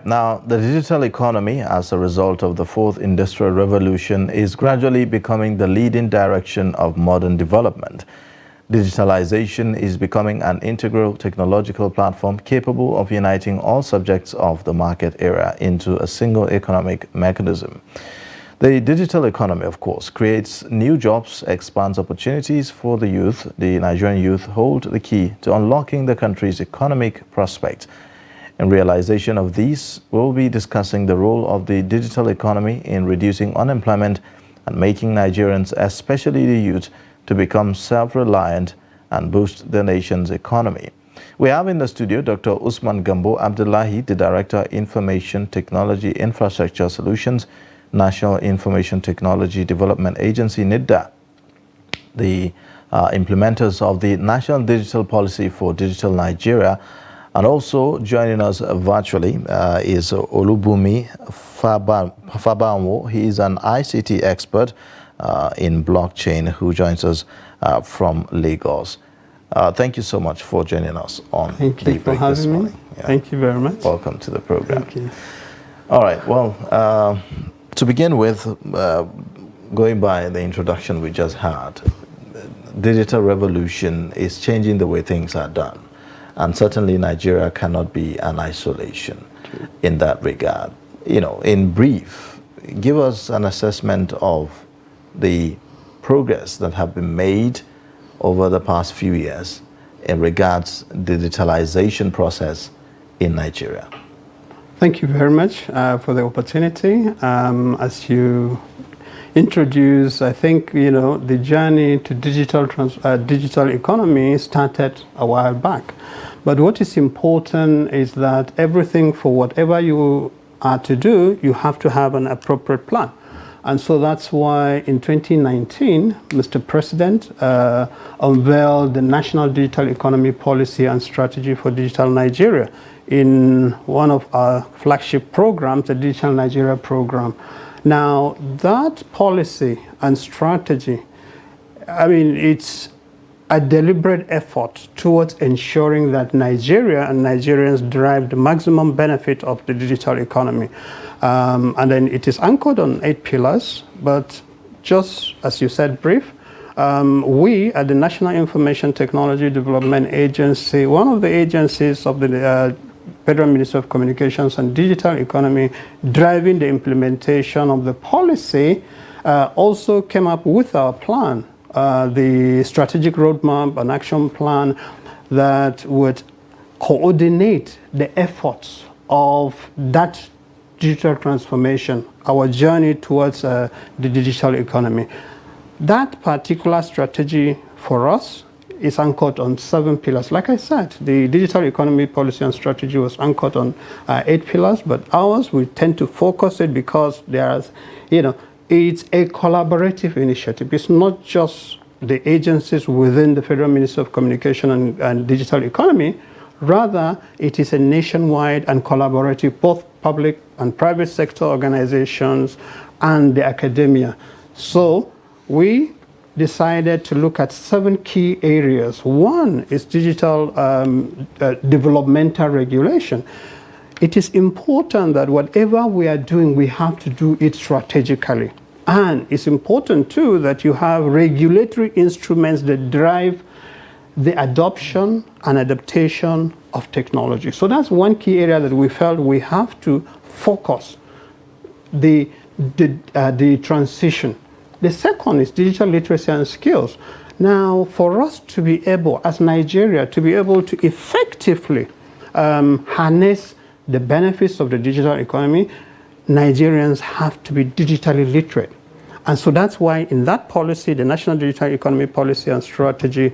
Now, the digital economy, as a result of the fourth industrial revolution, is gradually becoming the leading direction of modern development. Digitalization is becoming an integral technological platform capable of uniting all subjects of the market era into a single economic mechanism. The digital economy, of course, creates new jobs, expands opportunities for the youth. The Nigerian youth hold the key to unlocking the country's economic prospects. In realization of these, we'll be discussing the role of the digital economy in reducing unemployment and making Nigerians, especially the youth, to become self-reliant and boost the nation's economy. We have in the studio Dr. Usman Gambo Abdullahi, the Director, Information Technology Infrastructure Solutions, National Information Technology Development Agency, NIDDA, the implementers of the National Digital Policy for Digital Nigeria. And also joining us virtually is Olubumi Fabanwo. He is an ICT expert in blockchain who joins us from Lagos. Thank you so much for joining us on DAYBREAK this morning. Yeah. Thank you very much. Welcome to the program. Thank you. All right. Well, to begin with, going by the introduction we just had, digital revolution is changing the way things are done. And certainly Nigeria cannot be an isolation in that regard. You know, in brief, give us an assessment of the progress that have been made over the past few years in regards to the digitalization process in Nigeria. Thank you very much for the opportunity. As you introduce, I think, you know, the journey to digital economy started a while back. But what is important is that everything, for whatever you are to do, you have to have an appropriate plan. And so that's why in 2019, Mr. President unveiled the National Digital Economy Policy and Strategy for Digital Nigeria in one of our flagship programs, the Digital Nigeria program. Now, that policy and strategy, I mean, it's a deliberate effort towards ensuring that Nigeria and Nigerians derive the maximum benefit of the digital economy. And then it is anchored on 8 pillars, but just as you said, brief, we at the National Information Technology Development Agency, one of the agencies of the Federal Ministry of Communications and Digital Economy, driving the implementation of the policy, also came up with our plan, the strategic roadmap and action plan that would coordinate the efforts of that digital transformation, our journey towards the digital economy. That particular strategy for us is anchored on 7 pillars. Like I said, the digital economy policy and strategy was anchored on 8 pillars, but ours, we tend to focus it because there's, you know, it's a collaborative initiative. It's not just the agencies within the Federal Ministry of Communication and Digital Economy. Rather, it is a nationwide and collaborative, both public and private sector organizations and the academia. So we decided to look at 7 key areas. One is digital developmental regulation. It is important that whatever we are doing, we have to do it strategically. And it's important too that you have regulatory instruments that drive the adoption and adaptation of technology. So that's one key area that we felt we have to focus the transition. The second is digital literacy and skills. Now, for us to be able, as Nigeria, to be able to effectively harness the benefits of the digital economy, Nigerians have to be digitally literate. And so that's why in that policy, the National Digital Economy Policy and Strategy,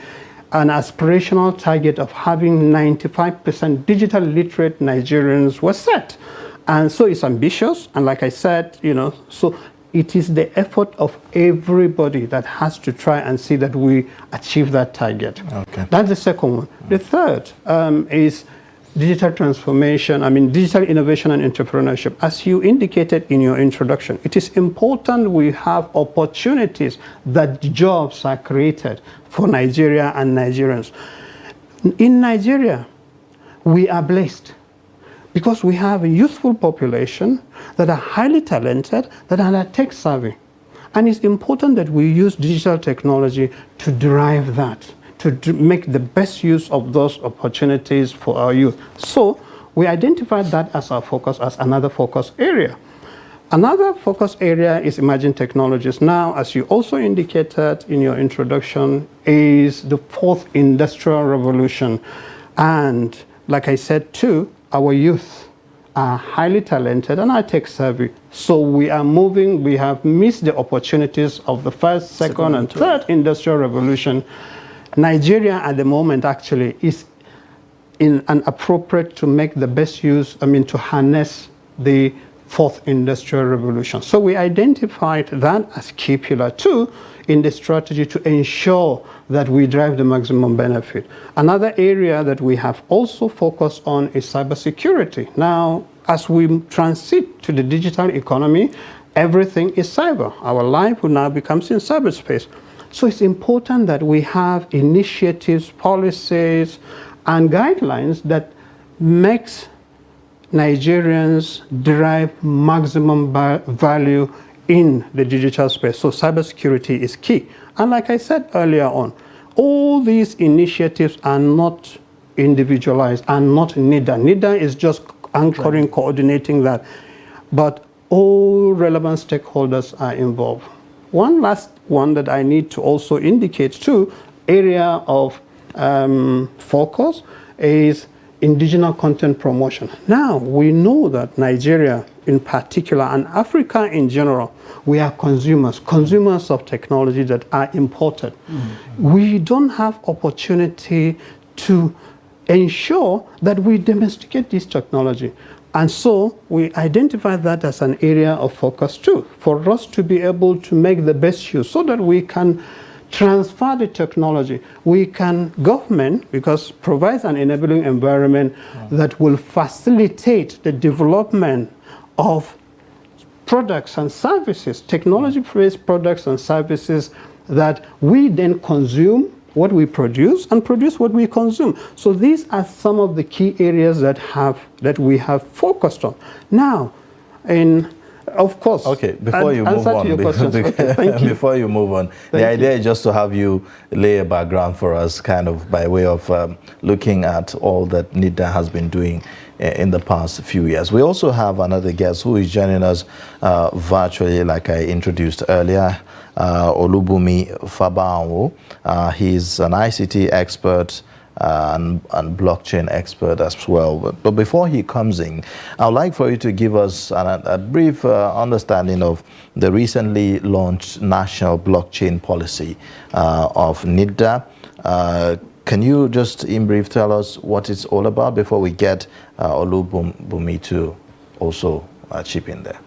an aspirational target of having 95% digital literate Nigerians was set. And so it's ambitious. And like I said, you know, so it is the effort of everybody that has to try and see that we achieve that target. Okay. That's the second one. The third is digital transformation, digital innovation and entrepreneurship. As you indicated in your introduction, it is important we have opportunities that jobs are created for Nigeria and Nigerians. In Nigeria, we are blessed. because we have a youthful population that are highly talented, that are tech savvy. And it's important that we use digital technology to drive that, to make the best use of those opportunities for our youth. So we identified that as our focus, as another focus area. Another focus area is emerging technologies. Now, as you also indicated in your introduction, is the fourth industrial revolution. And like I said too, our youth are highly talented and are tech savvy. So we are moving, we have missed the opportunities of the first, second and third industrial revolution. Nigeria at the moment actually is in an appropriate to make the best use, to harness the fourth industrial revolution. So we identified that as key pillar 2 in the strategy to ensure that we drive the maximum benefit. Another area that we have also focused on is cybersecurity. Now, as we transit to the digital economy, everything is cyber. Our life will now becomes in cyberspace. So it's important that we have initiatives, policies, and guidelines that makes Nigerians derive maximum value in the digital space. So cybersecurity is key. And like I said earlier on, all these initiatives are not individualized, and not NIDA. NIDA is just anchoring, coordinating that. But all relevant stakeholders are involved. One last one that I need to also indicate too, area of focus is indigenous content promotion. Now, we know that Nigeria in particular and Africa in general, we are consumers of technology that are imported. Mm-hmm. We don't have opportunity to ensure that we domesticate this technology. And so we identify that as an area of focus too, for us to be able to make the best use so that we can transfer the technology. We can, government, because provides an enabling environment that will facilitate the development of products and services, technology-based products and services that we then consume what we produce and produce what we consume. So these are some of the key areas that we have focused on. Now, of course. Okay, before you move on, before you move on, the idea is just to have you lay a background for us, kind of by way of looking at all that NIDA has been doing in the past few years. We also have another guest who is joining us virtually, like I introduced earlier, Olubunmi Fabanwo. He's an ICT expert and blockchain expert as well. But before he comes in, I would like for you to give us a brief understanding of the recently launched national blockchain policy of NIDA. Can you just in brief tell us what it's all about before we get Olubunmi to also chip in there?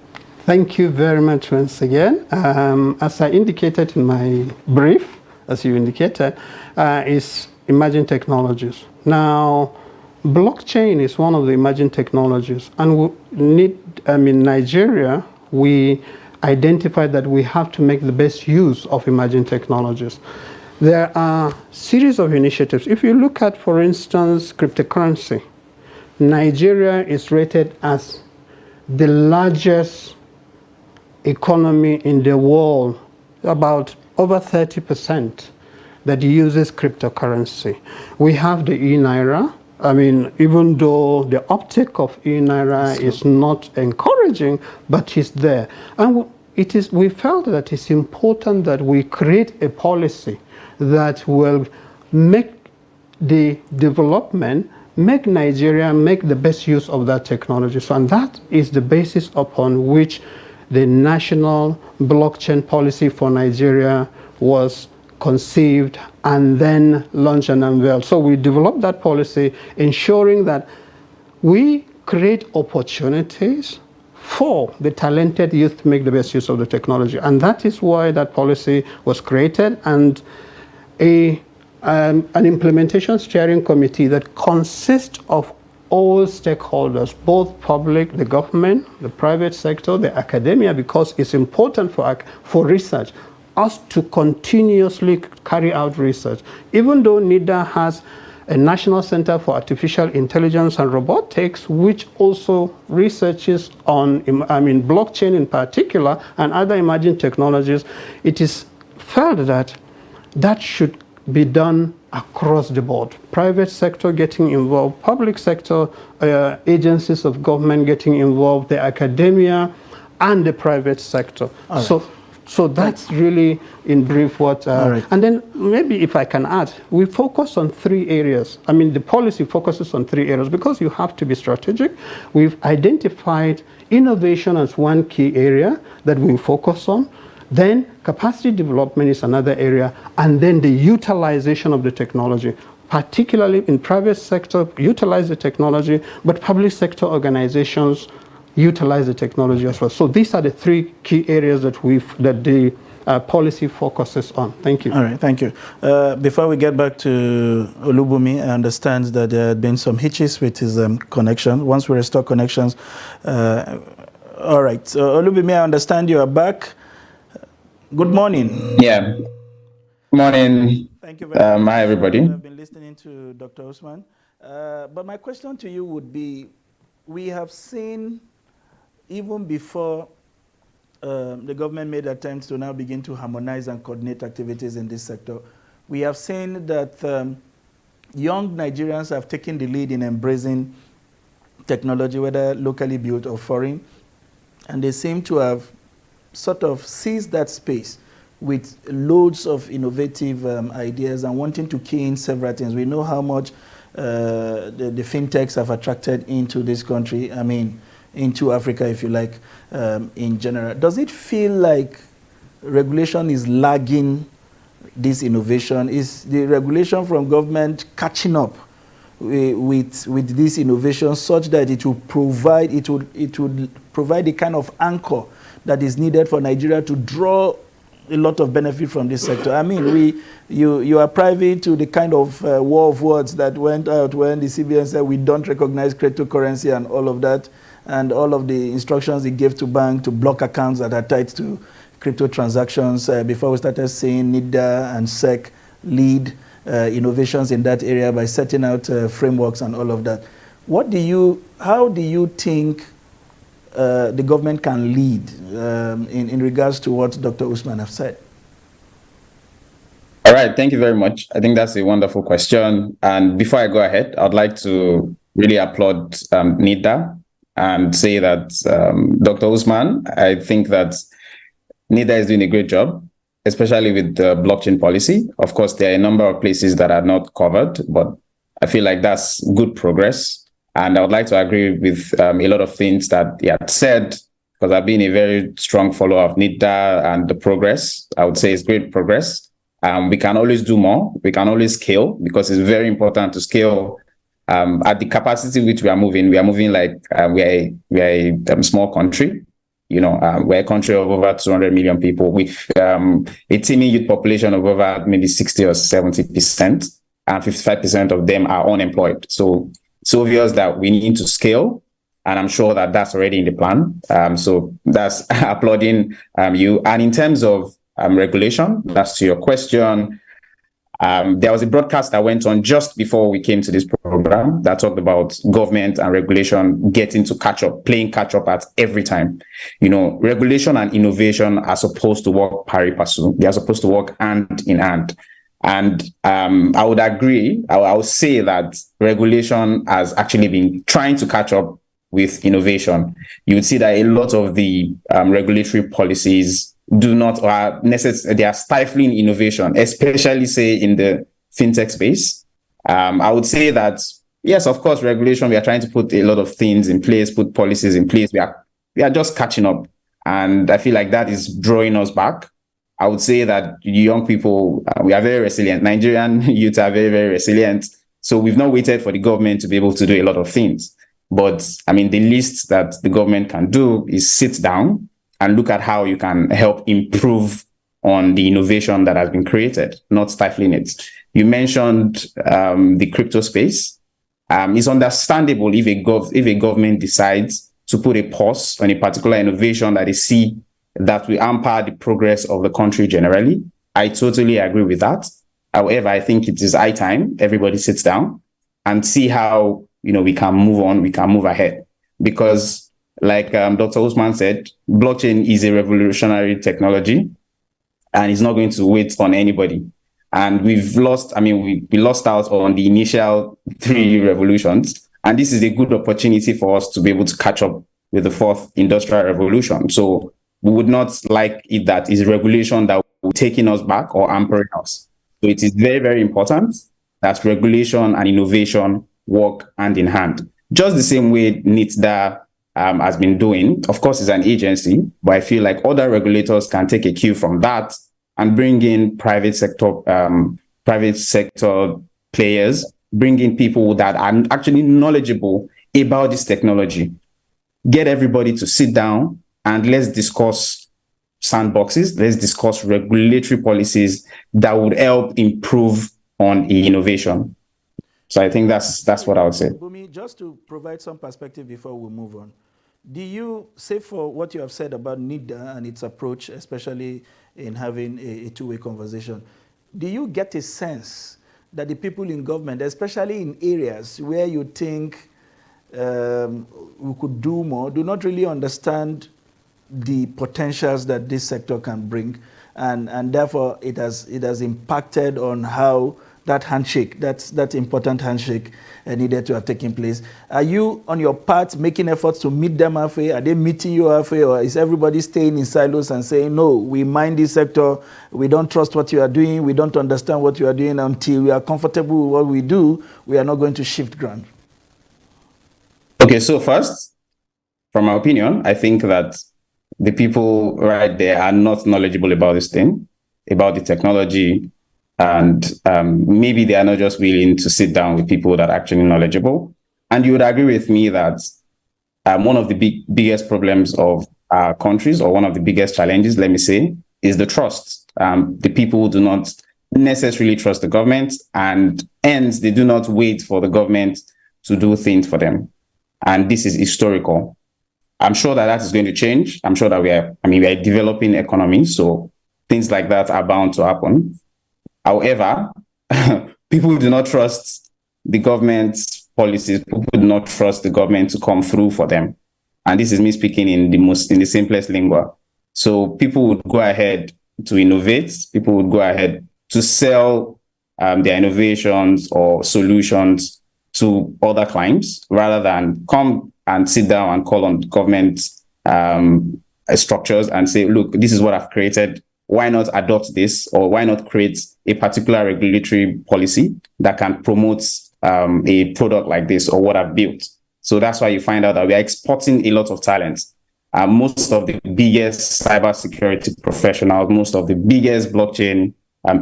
Thank you very much once again. As I indicated in my brief, as you indicated, is emerging technologies. Now, blockchain is one of the emerging technologies, and Nigeria, we identified that we have to make the best use of emerging technologies. There are a series of initiatives. If you look at, for instance, cryptocurrency, Nigeria is rated as the largest economy in the world, about over 30%. That uses cryptocurrency. We have the e-Naira. Even though the uptake of e-Naira is not encouraging, but it's there. And we felt that it's important that we create a policy that will make the development, make Nigeria make the best use of that technology. So, and that is the basis upon which the national blockchain policy for Nigeria was conceived and then launched and unveiled. So we developed that policy, ensuring that we create opportunities for the talented youth to make the best use of the technology. And that is why that policy was created, and an implementation steering committee that consists of all stakeholders, both public, the government, the private sector, the academia, because it's important for research, us to continuously carry out research. Even though NIDA has a National Center for Artificial Intelligence and Robotics, which also researches on, blockchain in particular and other emerging technologies. It is felt that that should be done across the board. Private sector getting involved, public sector, agencies of government getting involved, the academia, and the private sector. So that's really, in brief, what... And then maybe if I can add, we focus on 3 areas. The policy focuses on 3 areas because you have to be strategic. We've identified innovation as one key area that we focus on. Then capacity development is another area. And then the utilization of the technology, particularly in private sector, utilize the technology, but public sector organizations utilize the technology as well. So these are the 3 key areas that the policy focuses on. Thank you. All right, thank you. Before we get back to Olubunmi, I understand that there have been some hitches with his connection. Once we restore connections, all right. So Olubunmi, I understand you are back. Good morning. Yeah. Morning. Thank you very much. Hi, everybody. I've been listening to Dr. Usman. But my question to you would be, we have seen, even before the government made attempts to now begin to harmonize and coordinate activities in this sector, we have seen that young Nigerians have taken the lead in embracing technology, whether locally built or foreign, and they seem to have sort of seized that space with loads of innovative ideas and wanting to key in several things. We know how much the fintechs have attracted into this country, into Africa, if you like, in general. Does it feel like regulation is lagging this innovation? Is the regulation from government catching up with this innovation such that it will provide the kind of anchor that is needed for Nigeria to draw a lot of benefit from this sector? You are privy to the kind of war of words that went out when the CBN said we don't recognize cryptocurrency and all of that, and all of the instructions it gave to bank to block accounts that are tied to crypto transactions before we started seeing NIDA and SEC lead innovations in that area by setting out frameworks and all of that. How do you think the government can lead in regards to what Dr. Usman have said? All right, thank you very much. I think that's a wonderful question. And before I go ahead, I'd like to really applaud NIDA and say that Dr. Usman, I think that NIDA is doing a great job, especially with the blockchain policy. Of course, there are a number of places that are not covered, but I feel like that's good progress. And I would like to agree with a lot of things that he had said, because I've been a very strong follower of NIDA and the progress. I would say it's great progress. We can always do more. We can always scale, because it's very important to scale at the capacity which we are moving. We are moving like we are a small country. We're a country of over 200 million people with a teeming youth population of over maybe 60 or 70%, and 55% of them are unemployed. So it's obvious that we need to scale, and I'm sure that that's already in the plan. So that's applauding you. And in terms of regulation, that's to your question. There was a broadcast that went on just before we came to this program that talked about government and regulation getting to catch up, playing catch up at every time. Regulation and innovation are supposed to work pari passu. They are supposed to work hand in hand. And I would agree. I would say that regulation has actually been trying to catch up with innovation. You would see that a lot of the regulatory policies do not, or are necessary, they are stifling innovation, especially say in the fintech space. I would say that, yes, of course, regulation, we are trying to put a lot of things in place, put policies in place. We are just catching up. And I feel like that is drawing us back. I would say that young people, we are very resilient. Nigerian youth are very, very resilient. So we've not waited for the government to be able to do a lot of things. But the least that the government can do is sit down and look at how you can help improve on the innovation that has been created, not stifling it. You mentioned the crypto space. It's understandable if a government decides to put a pause on a particular innovation that they see that will hamper the progress of the country generally. I totally agree with that. However, I think it is high time everybody sits down and see how, we can move on, we can move ahead. Because like Dr. Usman said, blockchain is a revolutionary technology and it's not going to wait on anybody. And we lost out on the initial 3 revolutions. And this is a good opportunity for us to be able to catch up with the 4th industrial revolution. So we would not like it that is regulation that will be taking us back or hampering us. So it is very, very important that regulation and innovation work hand in hand. Just the same way NITDA has been doing. Of course, it's an agency, but I feel like other regulators can take a cue from that and bring in private sector players, bring in people that are actually knowledgeable about this technology. Get everybody to sit down and let's discuss sandboxes. Let's discuss regulatory policies that would help improve on innovation. So I think that's what I would say. Bumi, just to provide some perspective before we move on, do you, say for what you have said about NITDA and its approach, especially in having a two-way conversation, do you get a sense that the people in government, especially in areas where you think we could do more, do not really understand the potentials that this sector can bring, and therefore it has impacted on how that handshake, that important handshake needed to have taken place? Are you, on your part, making efforts to meet them halfway? Are they meeting you halfway, or is everybody staying in silos and saying, no, we mind this sector, we don't trust what you are doing, we don't understand what you are doing, until we are comfortable with what we do, we are not going to shift ground? Okay, so first, from my opinion, I think that the people right there are not knowledgeable about this thing, about the technology, and maybe they are not just willing to sit down with people that are actually knowledgeable. And you would agree with me that one of the biggest problems of our countries, or one of the biggest challenges, let me say, is the trust. The people do not necessarily trust the government, and hence they do not wait for the government to do things for them. And this is historical. I'm sure that is going to change. I'm sure that we are a developing economy, so things like that are bound to happen. However, people do not trust the government's policies. People do not trust the government to come through for them. And this is me speaking in the simplest lingua. So people would go ahead to innovate. People would go ahead to sell their innovations or solutions to other clients, rather than come and sit down and call on government structures and say, look, this is what I've created. Why not adopt this? Or why not create a particular regulatory policy that can promote a product like this or what I've built? So that's why you find out that we are exporting a lot of talent. Most of the biggest cybersecurity professionals, most of the biggest blockchain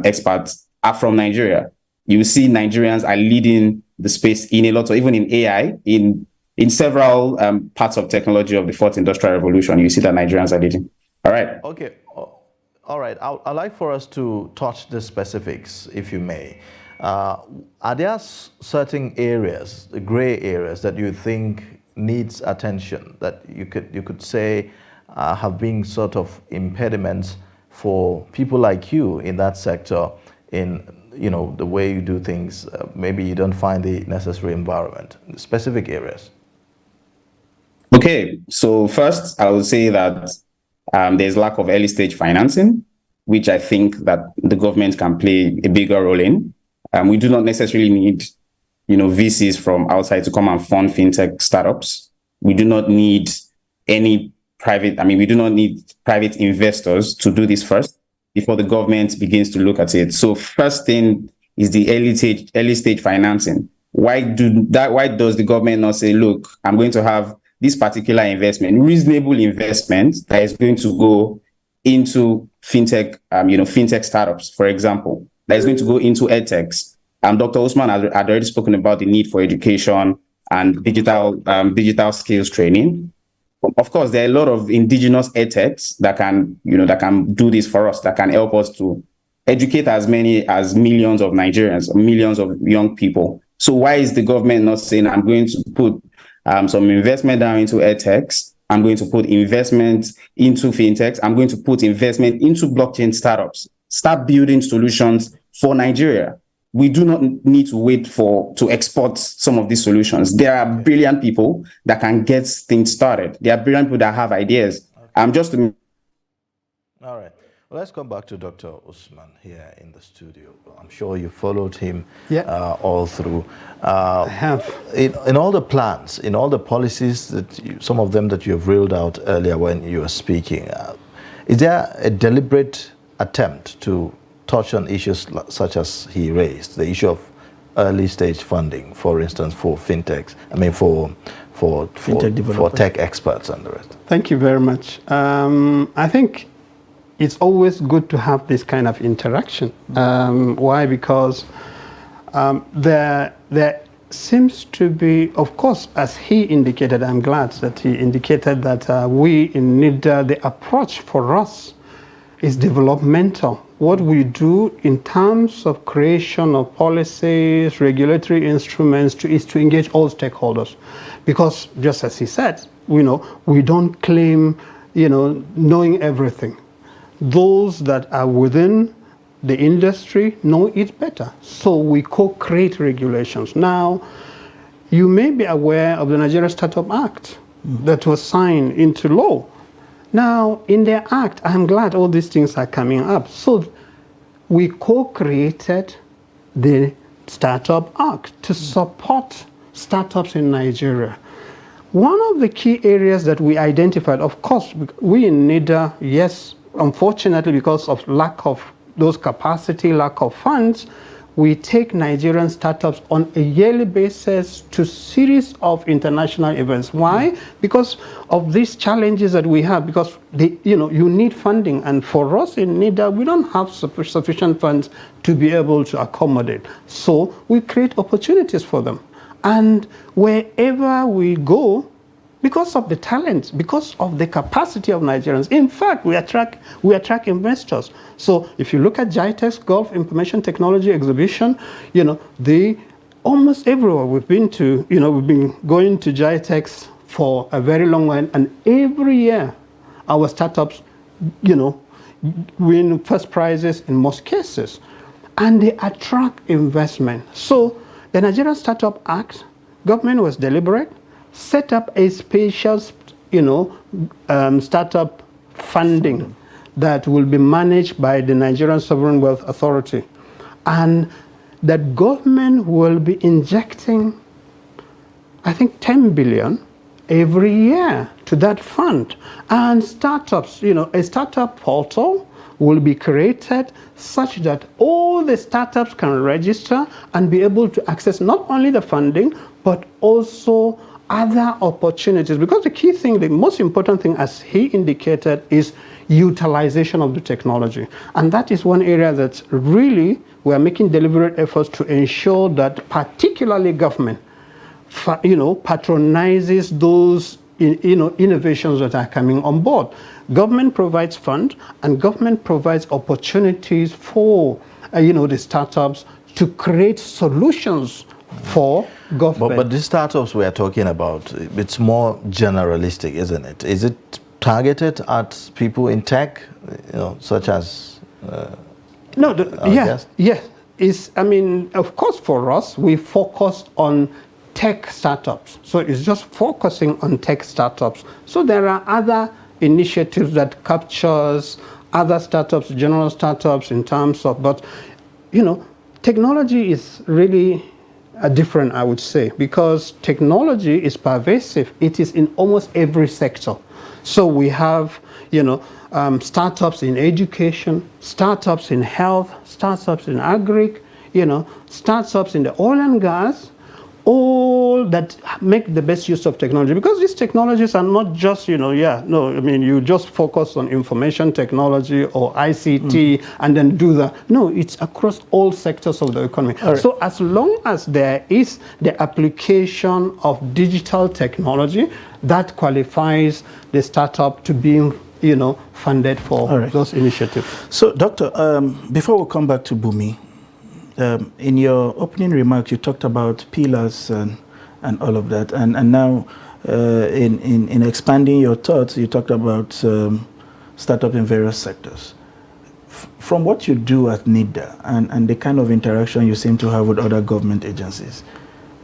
experts are from Nigeria. You see Nigerians are leading the space in a lot of, even in AI, in several parts of technology of the 4th industrial revolution. You see that Nigerians are leading. All right. Okay. All right. I'd like for us to touch the specifics, if you may. Are there certain areas, the gray areas, that you think needs attention, that you could say have been sort of impediments for people like you in that sector, in the way you do things? Maybe you don't find the necessary environment, specific areas. Okay, so first I would say that there's lack of early stage financing, which I think that the government can play a bigger role in. We do not necessarily need, VCs from outside to come and fund fintech startups. We do not need we do not need private investors to do this first before the government begins to look at it. So first thing is the early stage financing. Why does the government not say, look, I'm going to have this particular investment, reasonable investment, that is going to go into fintech, fintech startups, for example, that is going to go into edtechs. Dr. Usman had already spoken about the need for education and digital skills training. Of course, there are a lot of indigenous edtechs that can do this for us, that can help us to educate as many as millions of Nigerians, millions of young people. So why is the government not saying, I'm going to put some investment down into edtechs, I'm going to put investment into fintechs, I'm going to put investment into blockchain startups, start building solutions for Nigeria. We do not need to wait to export some of these solutions. There are brilliant people that can get things started. There are brilliant people that have ideas. I'm just... All right. Well, let's come back to Dr. Usman here in the studio. I'm sure you followed him all through. I have. In all the plans, in all the policies, some of them that you have reeled out earlier when you were speaking, is there a deliberate attempt to touch on issues such as he raised, the issue of early stage funding, for instance, for fintechs, for tech experts and the rest? Thank you very much. I think it's always good to have this kind of interaction. Why? Because there seems to be, of course, as he indicated, I'm glad that he indicated that we in NIDA, the approach for us is developmental. What we do in terms of creation of policies, regulatory instruments, is to engage all stakeholders. Because just as he said, we don't claim, knowing everything. Those that are within the industry know it better. So we co-create regulations. Now, you may be aware of the Nigeria Startup Act that was signed into law. Now, in their act, I'm glad all these things are coming up. So we co-created the Startup Act to support startups in Nigeria. One of the key areas that we identified, of course, we in NIDA, yes, unfortunately, because of lack of those capacity, lack of funds, we take Nigerian startups on a yearly basis to series of international events. Why? Because of these challenges that we have, because you need funding, and for us in NIDA, we don't have sufficient funds to be able to accommodate. So we create opportunities for them. And wherever we go, because of the talent, because of the capacity of Nigerians. In fact, we attract investors. So if you look at GITEX Gulf Information Technology Exhibition, almost everywhere we've been to, we've been going to GITEX for a very long while, and every year our startups, win first prizes in most cases, and they attract investment. So the Nigerian Startup Act, government was deliberate, set up a special, startup funding that will be managed by the Nigerian Sovereign Wealth Authority. And that government will be injecting, I think, 10 billion every year to that fund. And startups, a startup portal will be created such that all the startups can register and be able to access not only the funding, but also other opportunities. Because the key thing, the most important thing, as he indicated, is utilization of the technology. And that is one area that really we are making deliberate efforts to ensure that particularly government, patronizes those innovations that are coming on board. Government provides fund, and government provides opportunities for the startups to create solutions for government. But these startups we are talking about, it's more generalistic, isn't it? Is it targeted at people in tech, such as? Yes. Of course, for us, we focus on tech startups. So it's just focusing on tech startups. So there are other initiatives that captures other startups, general startups in terms of, but technology is really different, I would say, because technology is pervasive. It is in almost every sector. So we have, startups in education, startups in health, startups in agri, startups in the oil and gas, all that make the best use of technology. Because these technologies are not just, you just focus on information technology or ICT and then do that. No, it's across all sectors of the economy. Right. So as long as there is the application of digital technology, that qualifies the startup to being funded for those initiatives. So, Doctor, before we come back to Bumi, in your opening remarks, you talked about pillars and all of that, and now in expanding your thoughts, you talked about startup in various sectors. From what you do at NIDA and the kind of interaction you seem to have with other government agencies,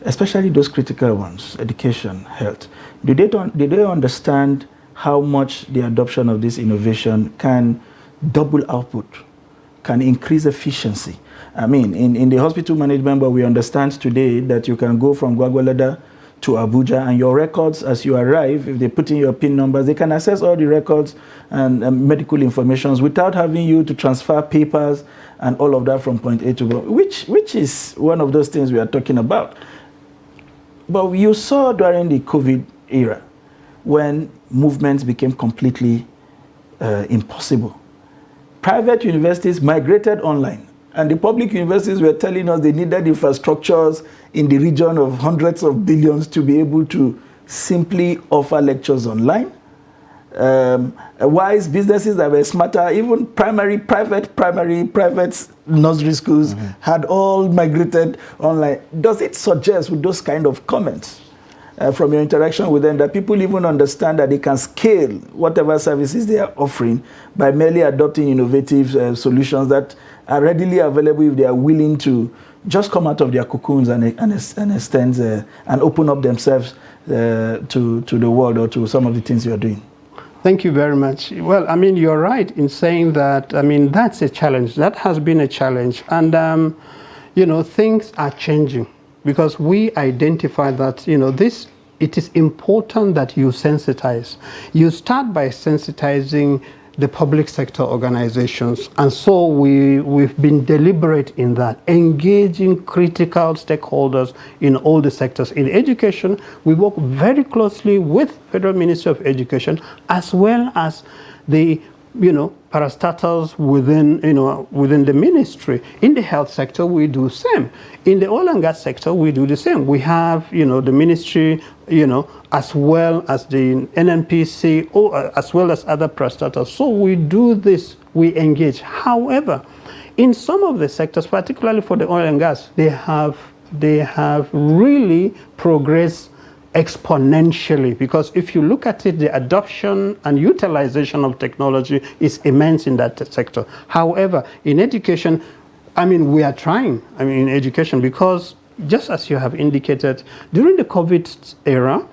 especially those critical ones, education, health, do they understand how much the adoption of this innovation can double output, can increase efficiency? I mean, in the hospital management, but we understand today that you can go from Gwagwalada to Abuja, and your records as you arrive, if they put in your PIN numbers, they can access all the records and medical information without having you to transfer papers and all of that from point A to B, which is one of those things we are talking about. But you saw during the COVID era, when movements became completely impossible, private universities migrated online. And the public universities were telling us they needed infrastructures in the region of hundreds of billions to be able to simply offer lectures online. Wise businesses that were smarter, even private nursery schools had all migrated online. Does it suggest with those kind of comments from your interaction with them that people even understand that they can scale whatever services they are offering by merely adopting innovative solutions that are readily available if they are willing to just come out of their cocoons and extend and open up themselves to the world or to some of the things you are doing? Thank you very much. Well, I mean, you're right in saying that. I mean, that's a challenge. That has been a challenge. And, you know, things are changing because we identify that, you know, it is important that you sensitize. You start by sensitizing the public sector organizations. And so we've been deliberate in that, engaging critical stakeholders in all the sectors. In education, we work very closely with Federal Ministry of Education, as well as the, you know, parastatals within the ministry. In the health sector, we do the same. In the oil and gas sector, we do the same. We have, you know, the ministry, you know, as well as the NNPC, or as well as other parastatals. So we do this, we engage. However, in some of the sectors, particularly for the oil and gas, they have really progressed exponentially, because if you look at it, the adoption and utilization of technology is immense in that sector. However, in education, I mean, we are trying, in education, because just as you have indicated, during the COVID era,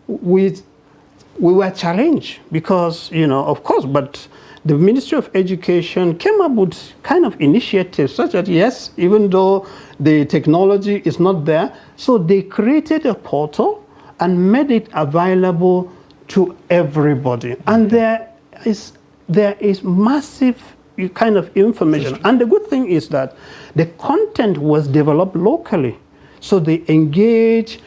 we were challenged because, you know, of course, but the Ministry of Education came up with kind of initiatives such that, yes, even though the technology is not there, so they created a portal and made it available to everybody. And there is massive kind of information. And the good thing is that the content was developed locally. So they engage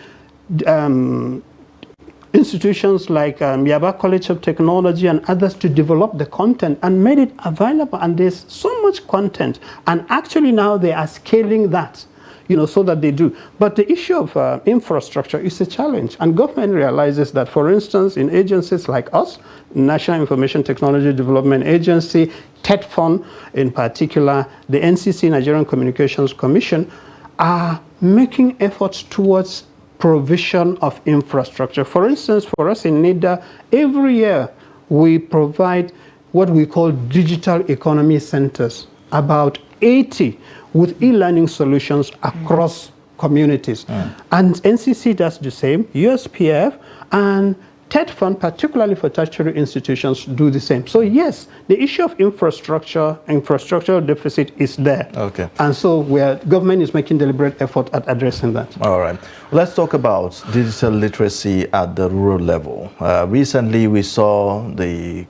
institutions like Yaba College of Technology and others to develop the content and made it available. And there's so much content. And actually now they are scaling that, you know, so that they do. But the issue of infrastructure is a challenge. And government realizes that, for instance, in agencies like us, National Information Technology Development Agency, TEDFund in particular, the NCC, Nigerian Communications Commission, are making efforts towards provision of infrastructure. For instance, for us in NIDA, every year we provide what we call digital economy centers, about 80 with e-learning solutions across communities. And NCC does the same, USPF and TEDFund, particularly for tertiary institutions, do the same. So yes, the issue of infrastructural deficit is there. Okay. And so government is making deliberate effort at addressing that. All right. Let's talk about digital literacy at the rural level. Recently, we saw the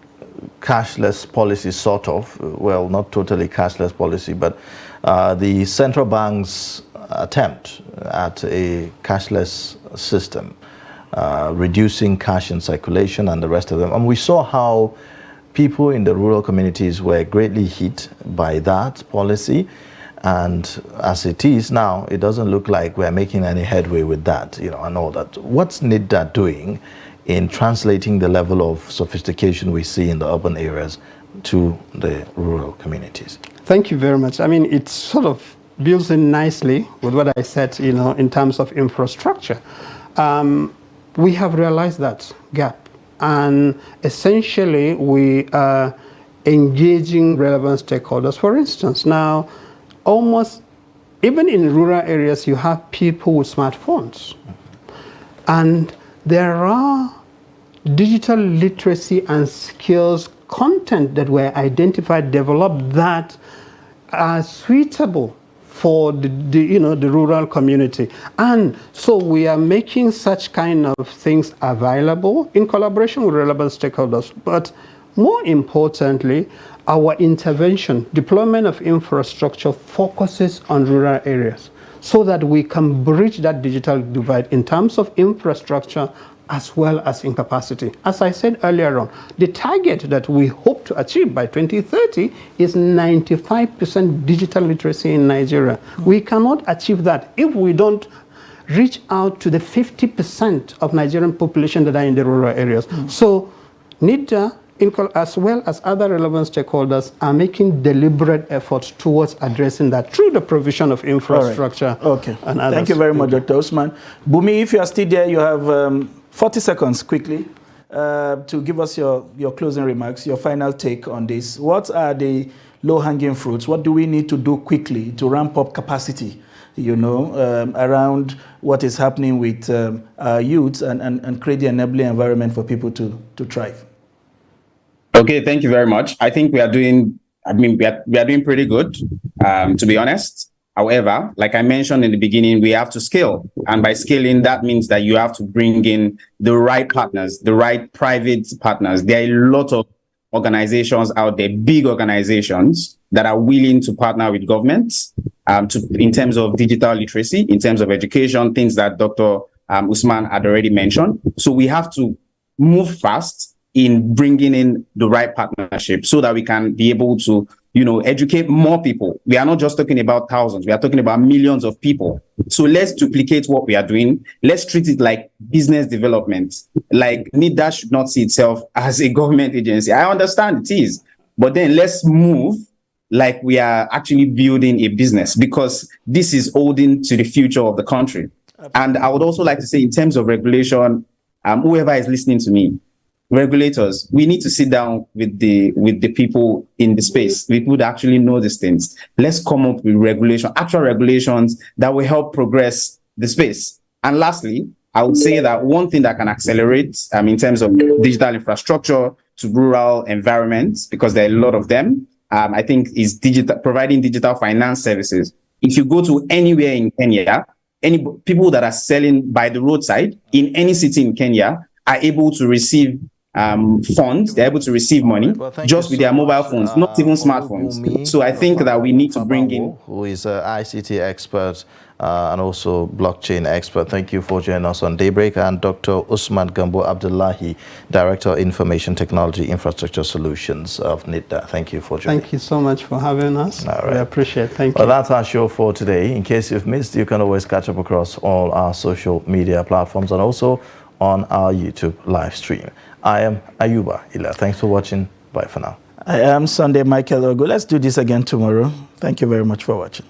cashless policy, sort of, well, not totally cashless policy, but the central bank's attempt at a cashless system, reducing cash in circulation and the rest of them. And we saw how people in the rural communities were greatly hit by that policy. And as it is now, it doesn't look like we're making any headway with that, you know, and all that. What's NIDA doing in translating the level of sophistication we see in the urban areas to the rural communities? Thank you very much. I mean, it sort of builds in nicely with what I said, you know, in terms of infrastructure. We have realized that gap, and essentially we are engaging relevant stakeholders. For instance, now almost even in rural areas, you have people with smartphones. And there are digital literacy and skills content that were identified, developed that are suitable for the rural community. And so we are making such kind of things available in collaboration with relevant stakeholders. But more importantly, our intervention, deployment of infrastructure focuses on rural areas so that we can bridge that digital divide in terms of infrastructure as well as in capacity. As I said earlier on, the target that we hope to achieve by 2030 is 95% digital literacy in Nigeria. We cannot achieve that if we don't reach out to the 50% of Nigerian population that are in the rural areas. So NIDA, as well as other relevant stakeholders, are making deliberate efforts towards addressing that through the provision of infrastructure. Right. Okay. And others. Thank you very much, Dr. Usman. Bumi, if you are still there, you have 40 seconds quickly to give us your closing remarks, your final take on this. What are the low-hanging fruits? What do we need to do quickly to ramp up capacity, around what is happening with our youth and create the enabling environment for people to thrive? Okay, thank you very much. I think we are doing pretty good, to be honest. However, like I mentioned in the beginning, we have to scale. And by scaling, that means that you have to bring in the right partners, the right private partners. There are a lot of organizations out there, big organizations that are willing to partner with governments in terms of digital literacy, in terms of education, things that Dr. Usman had already mentioned. So we have to move fast in bringing in the right partnership so that we can be able to, educate more people. We are not just talking about thousands. We are talking about millions of people. So let's duplicate what we are doing. Let's treat it like business development. Like NIDA should not see itself as a government agency. I understand it is, but then let's move like we are actually building a business, because this is holding to the future of the country. And I would also like to say, in terms of regulation, whoever is listening to me, regulators, we need to sit down with the people in the space, people that actually know these things. Let's come up with actual regulations that will help progress the space. And lastly, I would say that one thing that can accelerate in terms of digital infrastructure to rural environments, because there are a lot of them, I think is providing digital finance services. If you go to anywhere in Kenya, any people that are selling by the roadside in any city in Kenya are able to receive funds, they're able to receive money just with their mobile phones, not even smartphones. So I think that we need to bring in... Who is an ICT expert and also blockchain expert. Thank you for joining us on Daybreak. And Dr. Usman Gambo Abdullahi, Director of Information Technology Infrastructure Solutions of NIDA. Thank you for joining. Thank you so much for having us. All right. We appreciate it. Thank you. Well, that's our show for today. In case you've missed, you can always catch up across all our social media platforms and also on our YouTube live stream. I am Ayuba Ila. Thanks for watching. Bye for now. I am Sunday Michael Ogo. Let's do this again tomorrow. Thank you very much for watching.